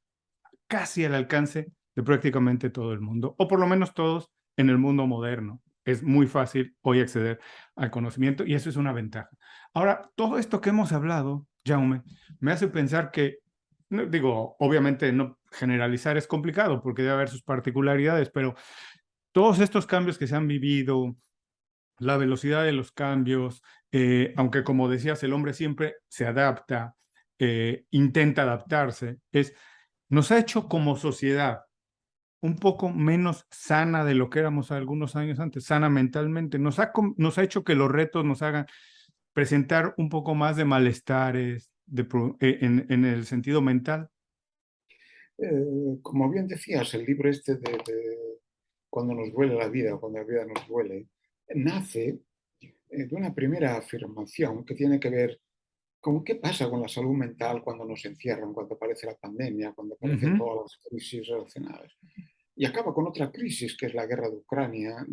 casi al alcance de prácticamente todo el mundo, o por lo menos todos en el mundo moderno. Es muy fácil hoy acceder al conocimiento y eso es una ventaja. Ahora, todo esto que hemos hablado, Jaume, me hace pensar que, no, digo, obviamente no generalizar es complicado porque debe haber sus particularidades, pero todos estos cambios que se han vivido, la velocidad de los cambios, aunque como decías, el hombre siempre se adapta, intenta adaptarse, nos ha hecho como sociedad un poco menos sana de lo que éramos algunos años antes, sana mentalmente. Nos ha hecho que los retos nos hagan presentar un poco más de malestares en el sentido mental. Como bien decías, el libro este Cuando nos duele la vida, cuando la vida nos duele, nace de una primera afirmación que tiene que ver con qué pasa con la salud mental cuando nos encierran, cuando aparece la pandemia, cuando aparecen Ujú, todas las crisis relacionadas. Y acaba con otra crisis, que es la guerra de Ucrania,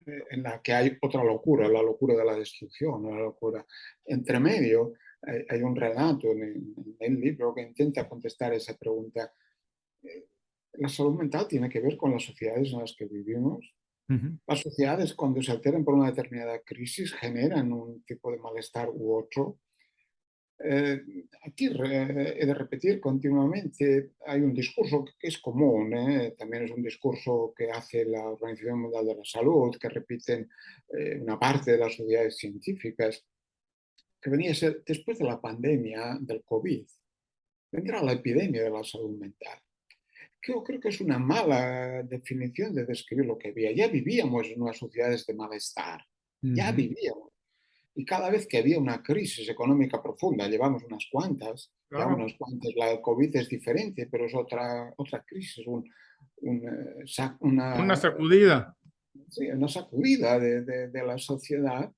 en la que hay otra locura, la locura de la destrucción, la locura. Entre medio, hay un relato en el libro que intenta contestar esa pregunta. Eh, la salud mental tiene que ver con las sociedades en las que vivimos. ujú. Las sociedades, cuando se alteran por una determinada crisis, generan un tipo de malestar u otro. Eh, Aquí he de repetir continuamente, hay un discurso que es común, también es un discurso que hace la Organización Mundial de la Salud, que repiten una parte de las sociedades científicas, que venía a ser después de la pandemia del COVID, vendrá la epidemia de la salud mental. Que yo creo que es una mala definición de describir lo que había. Ya vivíamos en unas sociedades de malestar, ya Ujú, vivíamos. Y cada vez que había una crisis económica profunda, llevamos unas cuantas, ya claro. unas cuantas, la del COVID es diferente, pero es otra crisis, Una sacudida. sí, una sacudida de la sociedad.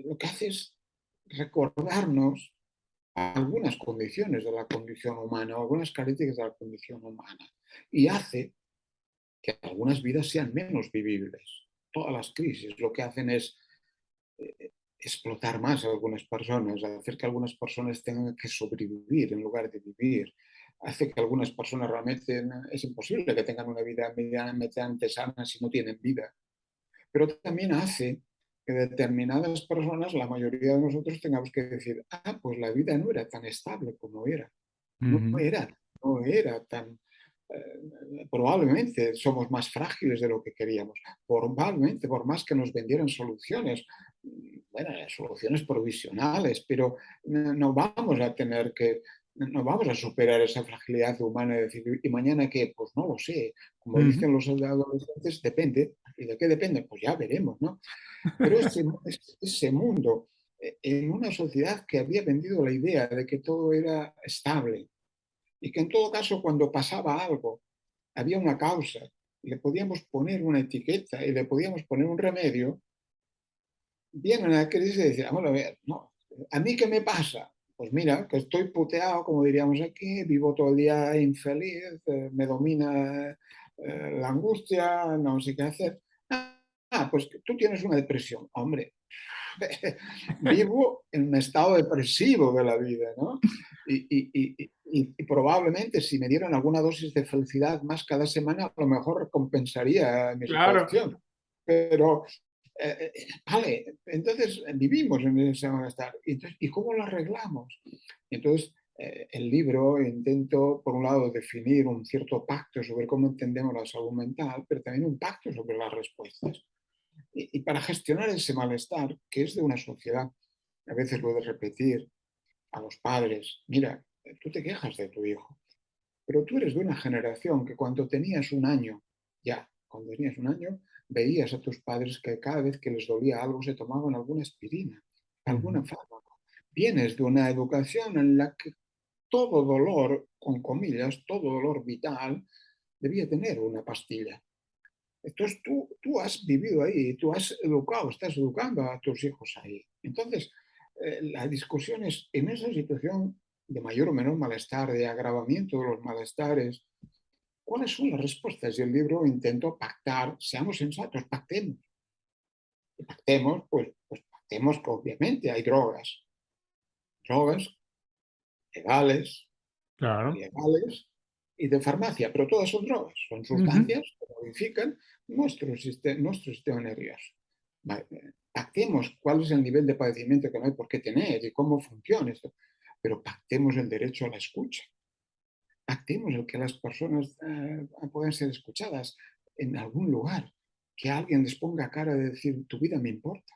Lo que hace es recordarnos algunas condiciones de la condición humana, algunas características de la condición humana, y hace que algunas vidas sean menos vivibles. Todas las crisis lo que hacen es explotar más a algunas personas, hacer que algunas personas tengan que sobrevivir en lugar de vivir, hace que algunas personas realmente es imposible que tengan una vida medianamente sana si no tienen vida, pero también hace que determinadas personas, la mayoría de nosotros, tengamos que decir, pues la vida no era tan estable como era, no Ujú, era, no era tan... probablemente somos más frágiles de lo que queríamos, probablemente por más que nos vendieran soluciones, bueno, soluciones provisionales, pero no vamos a tener que, no vamos a superar esa fragilidad humana y decir, ¿y mañana qué? Pues no lo sé. Como ujú. dicen los adolescentes, depende. ¿Y de qué depende? Pues ya veremos, ¿no? Pero ese mundo, en una sociedad que había vendido la idea de que todo era estable y que en todo caso cuando pasaba algo había una causa, y le podíamos poner una etiqueta y le podíamos poner un remedio, viene una crisis y decía, vamos a ver, no, ¿a mí qué me pasa? Pues mira, que estoy puteado, como diríamos aquí, vivo todo el día infeliz, me domina la angustia, no sé qué hacer. Pues tú tienes una depresión. Hombre, vivo en un estado depresivo de la vida, ¿no? Y probablemente si me dieran alguna dosis de felicidad más cada semana, a lo mejor compensaría mi Claro. situación. Pero, vale, entonces vivimos en ese malestar. Entonces, ¿y cómo lo arreglamos? Entonces, el libro intento, por un lado, definir un cierto pacto sobre cómo entendemos la salud mental, pero también un pacto sobre las respuestas. Y para gestionar ese malestar, que es de una sociedad, a veces lo de repetir a los padres, mira, tú te quejas de tu hijo, pero tú eres de una generación que cuando tenías un año, ya, cuando tenías un año, veías a tus padres que cada vez que les dolía algo se tomaban alguna aspirina, alguna Ujú, fármaco. Vienes de una educación en la que todo dolor, con comillas, todo dolor vital, debía tener una pastilla. Entonces tú has vivido ahí, tú has educado, estás educando a tus hijos ahí. Entonces, la discusión es en esa situación de mayor o menor malestar, de agravamiento de los malestares, ¿cuáles son las respuestas? Y el libro intento pactar, seamos sensatos, pactemos. Y pactemos, pues pactemos que obviamente hay drogas, drogas legales, claro. ilegales y de farmacia, pero todas son drogas, son Ujú. sustancias que modifican nuestro sistema nervioso. Pactemos cuál es el nivel de padecimiento que no hay por qué tener y cómo funciona esto, pero pactemos el derecho a la escucha, pactemos el que las personas puedan ser escuchadas en algún lugar, que alguien les ponga cara de decir, tu vida me importa.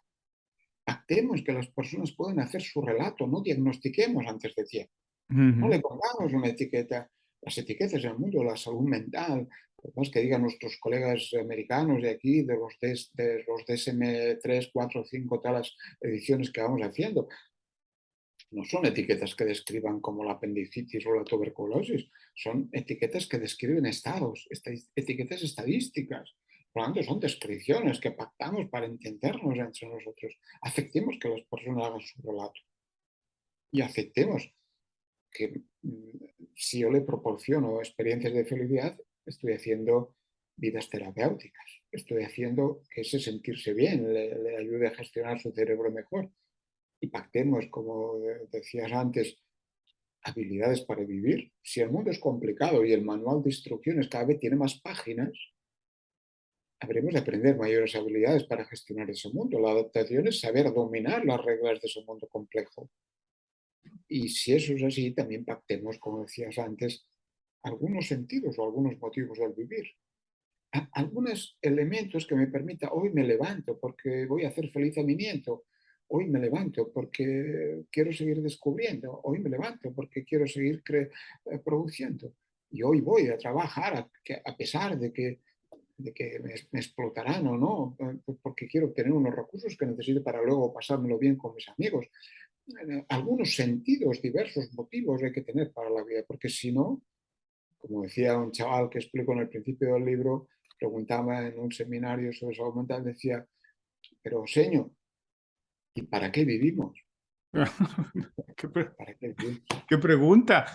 Pactemos que las personas puedan hacer su relato, no diagnostiquemos antes de tiempo. No Ujú. le pongamos una etiqueta. Las etiquetas en el mundo de la salud mental, pues que digan nuestros colegas americanos de aquí, de los DSM-3, 4, 5, todas las ediciones que vamos haciendo, no son etiquetas que describan como la apendicitis o la tuberculosis, son etiquetas que describen estados, etiquetas estadísticas. Por lo tanto, son descripciones que pactamos para entendernos entre nosotros. Aceptemos que las personas hagan su relato y aceptemos que si yo le proporciono experiencias de felicidad, estoy haciendo vidas terapéuticas, estoy haciendo que ese sentirse bien le ayude a gestionar su cerebro mejor. Y pactemos, como decías antes, habilidades para vivir. Si el mundo es complicado y el manual de instrucciones cada vez tiene más páginas, habremos de aprender mayores habilidades para gestionar ese mundo. La adaptación es saber dominar las reglas de ese mundo complejo. Y si eso es así, también pactemos, como decías antes, algunos sentidos o algunos motivos del vivir. Algunos elementos que me permita, hoy me levanto porque voy a hacer feliz a mi nieto, hoy me levanto porque quiero seguir descubriendo, hoy me levanto porque quiero seguir produciendo. Y hoy voy a trabajar a pesar de que me explotarán o no, porque quiero obtener unos recursos que necesito para luego pasármelo bien con mis amigos. Algunos sentidos, diversos motivos hay que tener para la vida, porque si no, como decía un chaval que explico en el principio del libro, preguntaba en un seminario sobre salud mental, decía, pero señor, ¿y para qué vivimos? ¿Qué, pre- ¿Para qué vivimos? qué pregunta?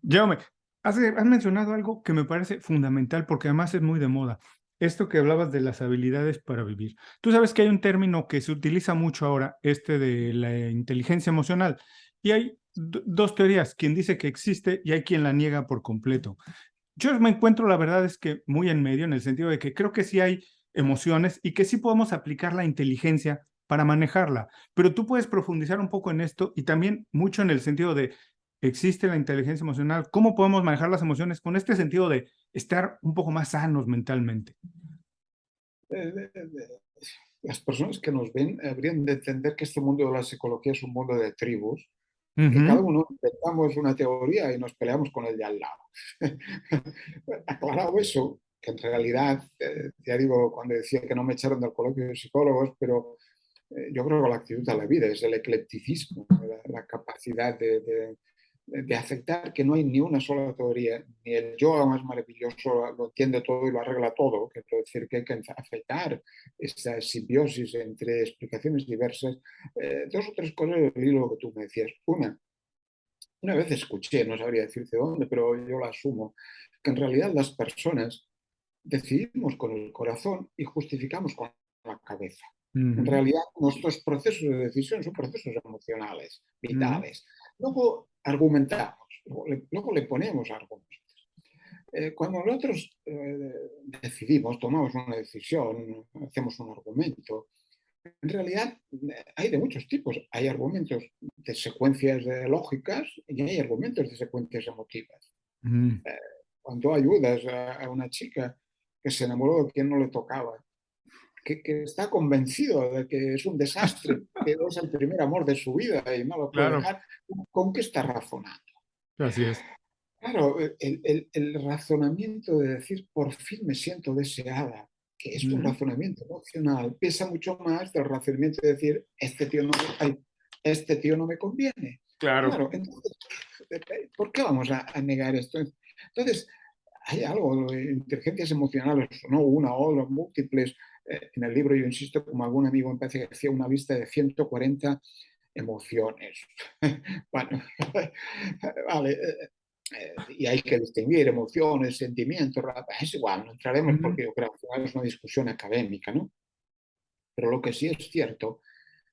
Jaume, has mencionado algo que me parece fundamental porque además es muy de moda. Esto que hablabas de las habilidades para vivir. Tú sabes que hay un término que se utiliza mucho ahora, este de la inteligencia emocional, y hay dos teorías, quien dice que existe y hay quien la niega por completo. Yo me encuentro, la verdad es que muy en medio, en el sentido de que creo que sí hay emociones y que sí podemos aplicar la inteligencia para manejarla, pero tú puedes profundizar un poco en esto y también mucho en el sentido de, existe la inteligencia emocional, ¿cómo podemos manejar las emociones con este sentido de estar un poco más sanos mentalmente? Eh, eh, las personas que nos ven habrían de entender que este mundo de la psicología es un mundo de tribus, que cada Ujú. uno inventamos una teoría y nos peleamos con el de al lado. Aclarado eso, que en realidad, ya digo, cuando decía que no me echaron del colegio de psicólogos, pero yo creo que la actitud a la vida es el eclecticismo, la capacidad de aceptar que no hay ni una sola teoría, ni el yoga más maravilloso lo entiende todo y lo arregla todo, que quiero decir que hay que aceptar esa simbiosis entre explicaciones diversas. Dos o tres cosas del hilo que tú me decías. Una vez escuché, no sabría decirte dónde, pero yo la asumo, que en realidad las personas decidimos con el corazón y justificamos con la cabeza. En Ujú. realidad, nuestros procesos de decisión son procesos emocionales, Ujú. vitales. Luego argumentamos, luego le ponemos argumentos. Cuando nosotros decidimos, tomamos una decisión, hacemos un argumento, en realidad hay de muchos tipos. Hay argumentos de secuencias lógicas y hay argumentos de secuencias emotivas. Ujú. Eh, Cuando ayudas a una chica que se enamoró de quien no le tocaba, que está convencido de que es un desastre, que es el primer amor de su vida y no lo puede Claro, dejar, ¿con qué está razonando? así es. Claro, el razonamiento de decir por fin me siento deseada, que es un Ujú. razonamiento emocional, pesa mucho más del razonamiento de decir este tío no me conviene. Claro. Claro, entonces, ¿por qué vamos a negar esto? Entonces, hay algo de inteligencias emocionales, no una o dos, múltiples. En el libro yo insisto, como algún amigo me parece que hacía una lista de 140 emociones. Bueno, vale, y hay que distinguir emociones, sentimientos, es igual, no entraremos Ujú. porque yo creo que es una discusión académica, ¿no? Pero lo que sí es cierto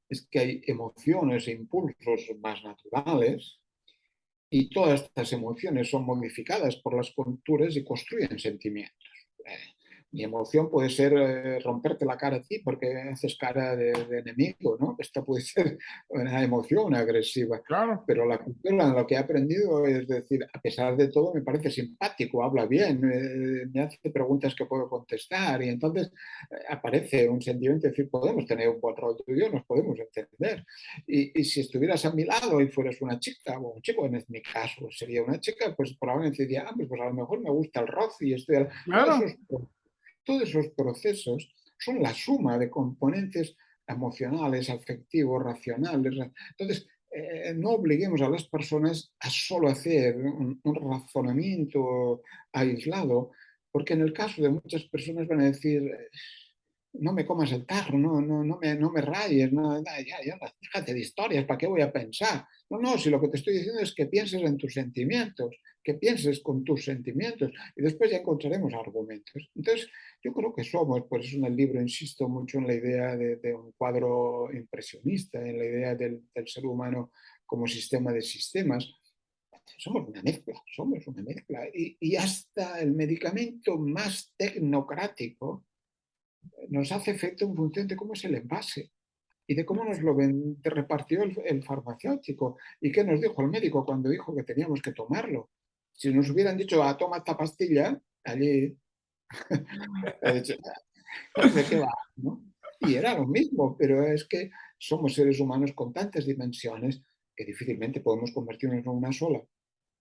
es que hay emociones e impulsos más naturales y todas estas emociones son modificadas por las culturas y construyen sentimientos. Eh, Mi emoción puede ser romperte la cara a ti porque haces cara de enemigo, ¿no? Esta puede ser una emoción agresiva, Claro. pero la cultura, lo que he aprendido es decir, a pesar de todo, me parece simpático, habla bien, me hace preguntas que puedo contestar y entonces aparece un sentimiento, es decir, podemos tener un buen rollo y yo, nos podemos entender. Y si estuvieras a mi lado y fueras una chica o un chico, en mi caso sería una chica, pues probablemente diría, ah, pues a lo mejor me gusta el rock y estoy... Claro. Todos esos procesos son la suma de componentes emocionales, afectivos, racionales. Entonces, no obliguemos a las personas a solo hacer un razonamiento aislado, porque en el caso de muchas personas van a decir, no me comas el tarro, no me rayes, ya, déjate de historias, ¿para qué voy a pensar? No, si lo que te estoy diciendo es que pienses en tus sentimientos, que pienses con tus sentimientos y después ya encontraremos argumentos. Entonces, yo creo que somos, por eso en el libro insisto mucho en la idea de un cuadro impresionista, en la idea del ser humano como sistema de sistemas. Somos una mezcla. Y hasta el medicamento más tecnocrático nos hace efecto en función de cómo es el envase y de cómo nos lo repartió el farmacéutico y qué nos dijo el médico cuando dijo que teníamos que tomarlo. Si nos hubieran dicho, toma esta pastilla, allí, he dicho, ¿de qué va? ¿No? Y era lo mismo, pero es que somos seres humanos con tantas dimensiones que difícilmente podemos convertirnos en una sola.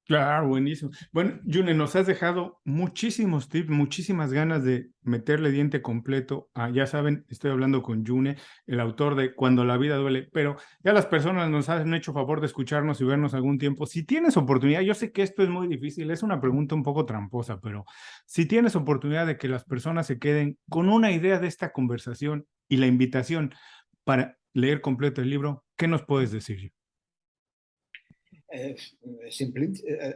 Claro, buenísimo. Bueno, June, nos has dejado muchísimos tips, muchísimas ganas de meterle diente completo a, ya saben, estoy hablando con June, el autor de Cuando la vida duele, pero ya las personas nos han hecho favor de escucharnos y vernos algún tiempo. Si tienes oportunidad, yo sé que esto es muy difícil, es una pregunta un poco tramposa, pero si tienes oportunidad de que las personas se queden con una idea de esta conversación y la invitación para leer completo el libro, ¿Qué nos puedes decir?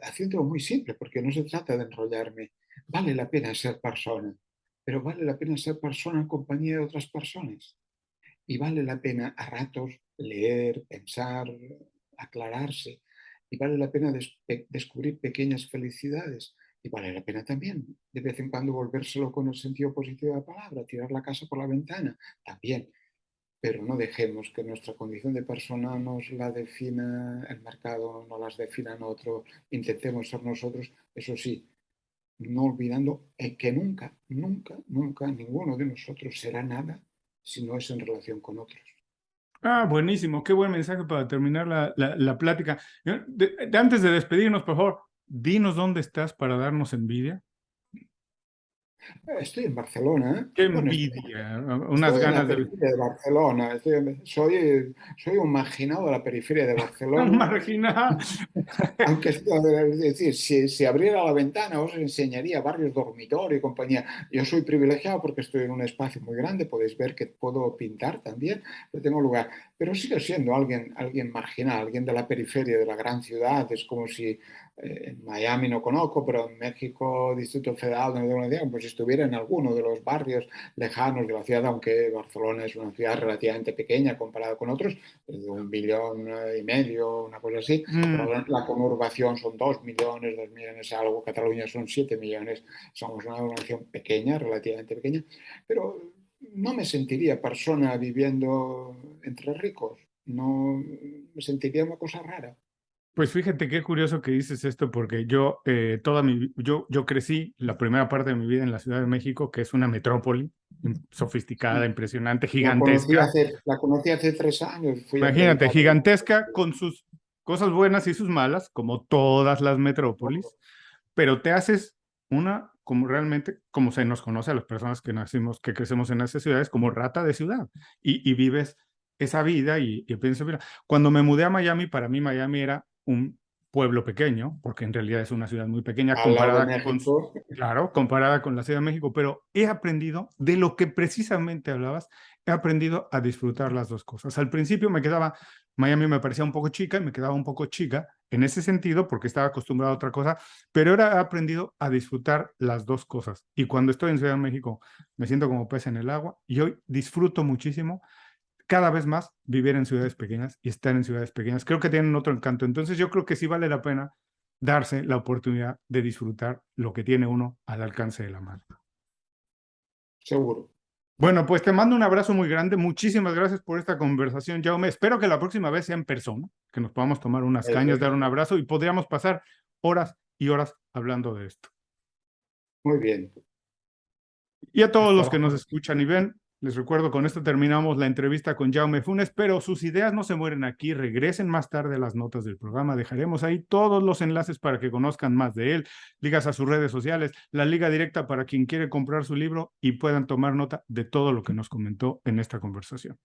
Haciéndolo muy simple, porque no se trata de enrollarme. Vale la pena ser persona, pero vale la pena ser persona en compañía de otras personas. Y vale la pena a ratos leer, pensar, aclararse. Y vale la pena descubrir pequeñas felicidades. Y vale la pena también de vez en cuando volvérselo con el sentido positivo de la palabra, tirar la casa por la ventana, también. Pero no dejemos que nuestra condición de persona nos la defina el mercado, no las definan otro. Intentemos ser nosotros, eso sí, no olvidando que nunca, nunca, nunca ninguno de nosotros será nada si no es en relación con otros. Ah, buenísimo, qué buen mensaje para terminar la plática. Antes de despedirnos, por favor, dinos dónde estás para darnos envidia. Estoy en Barcelona, ¿eh? Qué Bueno, envidia, unas estoy en la ganas de periferia de Barcelona, soy un marginado de la periferia de Barcelona. marginal. Aunque es decir, si abriera la ventana os enseñaría barrios dormitorio y compañía. Yo soy privilegiado porque estoy en un espacio muy grande, podéis ver que puedo pintar también, pero tengo lugar. Pero sigo siendo alguien marginal, alguien de la periferia de la gran ciudad. Es como si en Miami no conozco, pero en México, Distrito Federal, no tengo una idea, pues si estuviera en alguno de los barrios lejanos de la ciudad, aunque Barcelona es una ciudad relativamente pequeña comparada con otros, de 1,5 millones, una cosa así, pero Mm, la conurbación son 2 millones algo, Cataluña son 7 millones, somos una nación pequeña, relativamente pequeña, pero no me sentiría persona viviendo entre ricos, no me sentiría una cosa rara. Pues fíjate qué curioso que dices esto, porque yo yo crecí la primera parte de mi vida en la Ciudad de México, que es una metrópoli sofisticada, Sí. impresionante, La gigantesca. la conocí hace 3 años, fui a Imagínate, predicar. gigantesca con sus cosas buenas y sus malas, como todas las metrópolis, pero te haces una, como realmente, como se nos conoce a las personas que nacimos, que crecemos en esas ciudades, como rata de ciudad, y vives esa vida y pienso, mira, cuando me mudé a Miami, para mí Miami era un pueblo pequeño, porque en realidad es una ciudad muy pequeña Al lado de comparada con, México. claro, comparada con la Ciudad de México, pero he aprendido de lo que precisamente hablabas, he aprendido a disfrutar las dos cosas. Al principio me quedaba, Miami me parecía un poco chica y me quedaba un poco chica en ese sentido porque estaba acostumbrado a otra cosa, pero ahora he aprendido a disfrutar las dos cosas. Y cuando estoy en Ciudad de México me siento como pez en el agua y hoy disfruto muchísimo cada vez más vivir en ciudades pequeñas y estar en ciudades pequeñas. Creo que tienen otro encanto. Entonces yo creo que sí vale la pena darse la oportunidad de disfrutar lo que tiene uno al alcance de la mano. Seguro. Bueno, pues te mando un abrazo muy grande. Muchísimas gracias por esta conversación, Jaume. Espero que la próxima vez sea en persona, que nos podamos tomar unas cañas, dar un abrazo y podríamos pasar horas y horas hablando de esto. Muy bien. Y a todos Hasta los que la nos próxima. escuchan y ven, les recuerdo, con esto terminamos la entrevista con Jaume Funes, pero sus ideas no se mueren aquí, regresen más tarde a las notas del programa, dejaremos ahí todos los enlaces para que conozcan más de él, ligas a sus redes sociales, la liga directa para quien quiere comprar su libro y puedan tomar nota de todo lo que nos comentó en esta conversación.